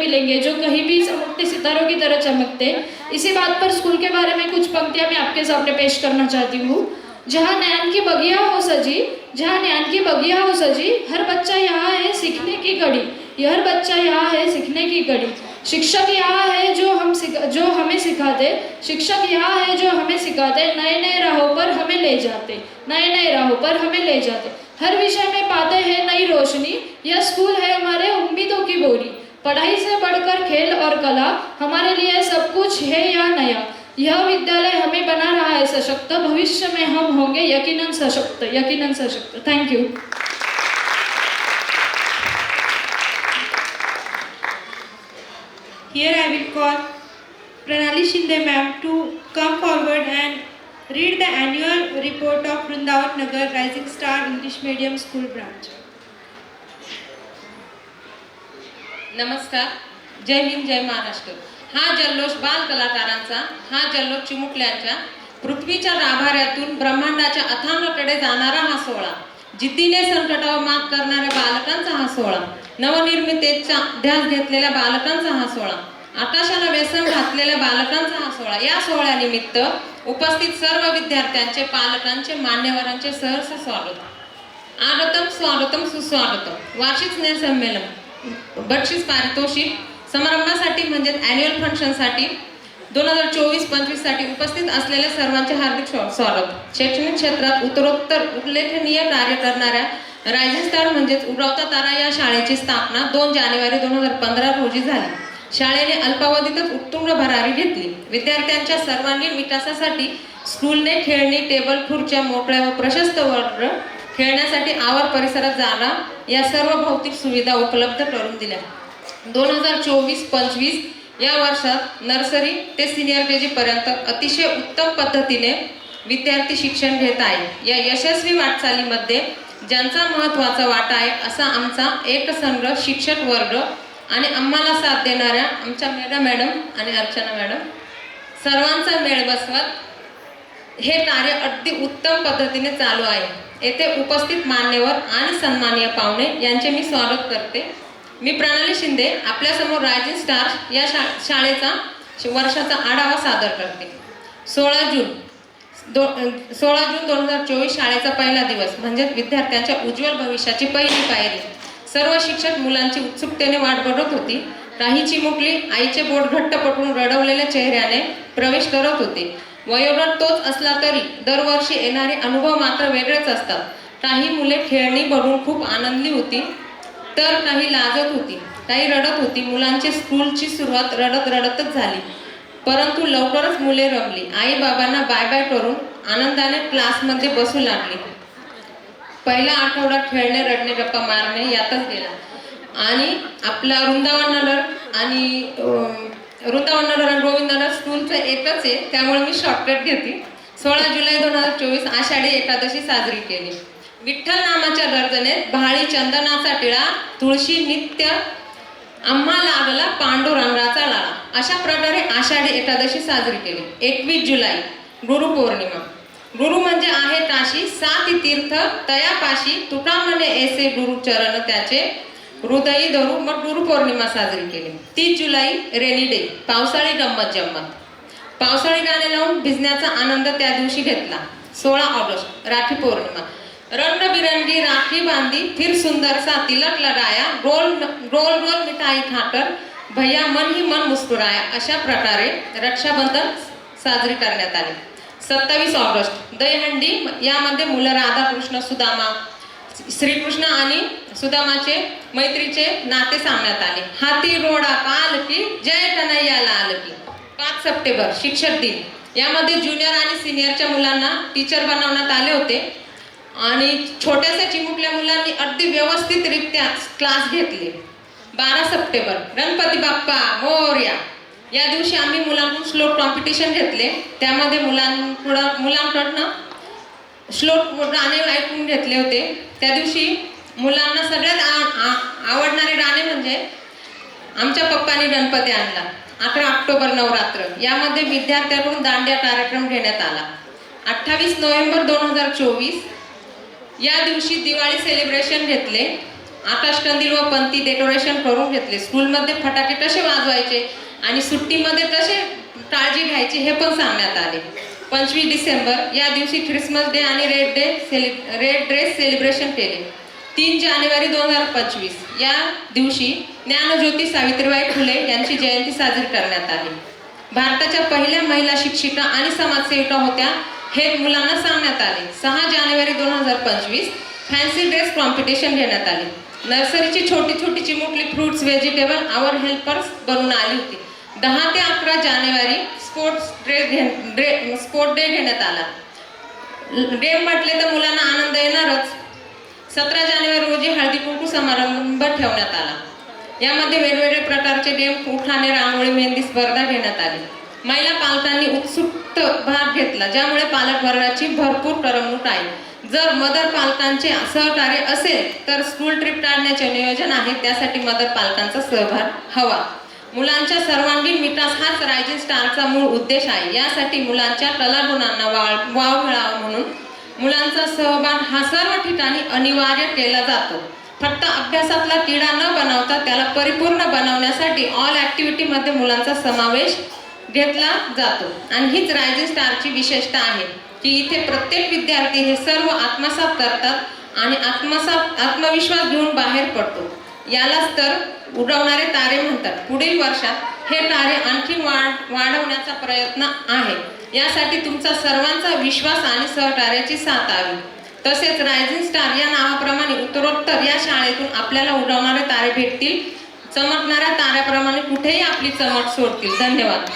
मिलेंगे जो कहीं भी चमकते सितारों की तरह चमकते। इसी बात पर स्कूल के बारे में कुछ पंक्तियां मैं आपके सामने पेश करना चाहती हूँ। जहाँ ज्ञान की बगिया हो सजी, जहाँ ज्ञान की बगिया हो सजी, हर बच्चा यहाँ है सीखने की घड़ी, हर बच्चा यहाँ है सीखने की घड़ी। शिक्षक यहाँ है जो हमें सिखाते, शिक्षक यहाँ है जो हमें सिखाते, नए नए राहों पर हमें ले जाते, नए नए राहों पर हमें ले जाते। हर विषय में पाते हैं नई रोशनी, यह स्कूल है हमारे उम्मीदों की बोरी। पढ़ाई से बढ़कर खेल और कला, हमारे लिए सब कुछ है या नया। यह विद्यालय हमें बना रहा है सशक्त, भविष्य में हम होंगे यकीनन सशक्त, यकीनन सशक्त। Thank you. Here I will call Pranali Shinde ma'am to come forward and read the annual report of Vrindavan Nagar Rising Star English Medium School branch. नमस्कार, जय हिंद, जय महाराष्ट्र। हा जल्लोष बाल कलाकारांचा, हा जल्लोष चिमुकल्यांच्या, पृथ्वीच्या गाभाऱ्यातून ब्रह्मांडाच्या अथांगाकडे जाणारा हा सोहळा, जिद्दीने संकटावर मात करणाऱ्या बालकांचा हा सोहळा, नवनिर्मितीचा ध्यास घेतलेल्या बालकांचा हा सोहळा, आकाशाला व्यसन घातलेल्या बालकांचा हा सोहळा। या सोहळ्यानिमित्त उपस्थित सर्व विद्यार्थ्यांचे, पालकांचे, मान्यवरांचे सहर्ष स्वागत। आगतम स्वागतम सुस्वागतम। वार्षिक स्नेहसंमेलन बक्षीस पारितोषिक समारंभासाठी म्हणजे ॲन्युअल फंक्शनसाठी 2024-25 साठी उपस्थित असलेल्या सर्वांचे हार्दिक स्वागत। शैक्षणिक क्षेत्रात उत्तरोत्तर उल्लेखनीय कार्य करणाऱ्या रायझिंग स्टार म्हणजेच उगवता तारा या शाळेची स्थापना 2 जानेवारी 2015 रोजी झाली। शाळेने अल्पावधीतच उत्तुंग भरारी घेतली। विद्यार्थ्यांच्या सर्वांगीण विकासासाठी स्कूलने खेळणी, टेबल, खुर्च्या, मोकळ्या व प्रशस्त वर्ग, खेळण्यासाठी आवर, परिसरात जागा या सर्व भौतिक सुविधा उपलब्ध करून दिल्या। 2024-25 या वर्षात नर्सरी ते सिनियर केजी पर्यंत अतिशय उत्तम पद्धतीने विद्यार्थी शिक्षण घेत आहे। या यशस्वी वाटचालीमध्ये ज्यांचा महत्त्वाचा वाटा आहे असा आमचा एकसंघ शिक्षक वर्ग आणि आम्हाला साथ देणाऱ्या आमच्या मॅडम आणि अर्चना मॅडम सर्वांचा मेळ बसवत हे कार्य अगदी उत्तम पद्धतीने चालू आहे। येथे उपस्थित मान्यवर आणि सन्माननीय पाहुणे यांचे मी स्वागत करते। मी प्रणाली शिंदे आपल्यासमोर रायझिंग स्टार या शाळेचा वर्षाचा आढावा सादर करते। 16 जून 2024 शाळेचा पहिला दिवस म्हणजे विद्यार्थ्यांच्या उज्ज्वल भविष्याची पहिली पायरी। सर्व शिक्षक मुलांची उत्सुकतेने वाट बघत होती। काही चिमुकली आईचे बोट घट्ट पकडून रडवलेल्या चेहऱ्याने प्रवेश करत होते। वयोगट तोच असला तरी दरवर्षी येणारे अनुभव मात्र वेगळेच असतात। काही मुले खेळणी बघून खूप आनंदली होती, तर काही लाजत होती, काही रडत होती। मुलांची स्कूलची सुरुवात रडतच झाली, परंतु लवकरच मुले रमली। आई बाबांना बाय बाय करून आनंदाने क्लासमध्ये बसू लागली। पहिला आठवडा खेळणे, रडणे, गप्पा मारणे यातच गेला आणि आपला वृंदावन नगर आणि गोविंद नगर स्कूलचं एकच आहे, त्यामुळे मी शॉर्टकट घेते। 16 जुलै 2024 आषाढी एकादशी साजरी केली। विठ्ठल नामाच्या गर्जनेत भाळी चंदनाचा टिळा, तुळशी नित्य आम्हा लागला पांडुरंगाचा लाळा, अशा प्रकारे आषाढी एकादशी साजरी केली। 21 जुलै गुरुपौर्णिमा। गुरु म्हणजे आहे काशी, 7 तीर्थ तयापाशी, तुका म्हणे ऐसे गुरु चरण त्याचे, हृदयी धरू मग गुरुपौर्णिमा साजरी केली। 30 जुलै रेनी डे, पावसाळी गंमत जम्मत, पावसाळी गाणे लावून भिजण्याचा आनंद त्या दिवशी घेतला। 16 ऑगस्ट राखी पौर्णिमा, रंगबिरंगी राखी बांधी, फिर सुंदर सा तिलक लगाया, गोल गोल मिठाई खाकर भैया मन ही मन मुस्कुराया, अशा प्रकारे रक्षाबंधन साजरी करण्यात आले। 27 ऑगस्ट दहीहंडी, यामध्ये मुलं राधाकृष्ण, सुदामा, श्रीकृष्ण आणि सुदामाचे मैत्रीचे नाते सांगण्यात आले। हाती रोडा पालकी, जय कन्हैया लाल की। 5 सप्टेंबर शिक्षक दिन, यामध्ये ज्युनियर आणि सिनियरच्या मुलांना टीचर बनवण्यात आले होते आणि छोट्याशा चिमुकल्या मुलांनी अगदी व्यवस्थितरित्या क्लास घेतले। 12 सप्टेंबर गणपती बाप्पा मोरया, या दिवशी आम्ही मुलांकडून श्लोक कॉम्पिटिशन घेतले। त्यामध्ये मुलांकडनं श्लोक गाणे ऐकून घेतले होते। त्या दिवशी मुलांना सगळ्यात आवडणारे गाणे म्हणजे आमच्या पप्पांनी गणपती आणला, 11 ऑक्टोबर नवरात्र, यामध्ये विद्यार्थ्यांकडून दांडिया कार्यक्रम घेण्यात आला। 28 नोव्हेंबर 2024 या दिवशी दिवाळी सेलिब्रेशन घेतले आकाशकंदील व पंती डेकोरेशन करून घेतले. स्कूलमध्ये फटाके कसे वाजवायचे आणि सुट्टीमध्ये कसे काळजी घ्यायची हे पण सांगण्यात आले. 25 डिसेंबर या दिवशी ख्रिसमस डे आणि रेड ड्रेस सेलिब्रेशन केले. 3 जानेवारी 2025 या दिवशी ज्ञानज्योती सावित्रीबाई फुले यांची जयंती साजरी करण्यात आली. भारताच्या पहिल्या महिला शिक्षिका आणि समाजसेविका होत्या हे मुलांना सांगण्यात आले. 6 जानेवारी 2025 फॅन्सी ड्रेस कॉम्पिटिशन घेण्यात आले. नर्सरीची छोटी छोटी चिमुकली फ्रुट्स व्हेजिटेबल आवर हेल्पर्स बनवून आली होती. 10 ते 11 जानेवारी स्पोर्ट डे घेण्यात आला. गेम म्हटले तर मुलांना आनंद येणारच. 17 जानेवारी रोजी हळदी कुंकू समारंभ ठेवण्यात आला. यामध्ये वेगवेगळे प्रकारचे गेम, उठाणे, रांगोळी, मेहंदी स्पर्धा घेण्यात आली. महिला पालकांनी उत्सुक भाग घेतला, ज्यामुळे पालक वर्गाची भरपूर करमणूक आहे. जर मदर पालकांचे सहकार्य असेल तर स्कूल ट्रिप काढण्याचे नियोजन आहे. त्यासाठी मदर पालकांचा सहभाग हवा. मुलांच्या सर्वांगीण विकास हाच रायझिंग स्टारचा मूळ उद्देश आहे. यासाठी मुलांच्या कलागुणांना वाव मिळावा म्हणून मुलांचा सहभाग हा सर्व ठिकाणी अनिवार्य केला जातो. फक्त अभ्यासातला किडा न बनवता त्याला परिपूर्ण बनवण्यासाठी ऑल ॲक्टिव्हिटीमध्ये मुलांचा समावेश घेतला जातो. आणि हीच रायझिंग स्टारची विशेषता आहे की इथे प्रत्येक विद्यार्थी हे सर्व आत्मसात करतात आणि आत्मविश्वास घेऊन बाहेर पडतो. यालाच तर उडवणारे तारे म्हणतात. पुढील वर्षात हे कार्य आणखी वाढवण्याचा प्रयत्न आहे. यासाठी तुमचा सर्वांचा विश्वास आणि सहकार्याची साथ हवी. तसेच रायझिंग स्टार या नावाप्रमाणे उत्तरोत्तर या शाळेतून आपल्याला उडवणारे तारे भेटतील. चमकणाऱ्या ताऱ्याप्रमाणे कुठेही आपली चमक सोडतील. धन्यवाद.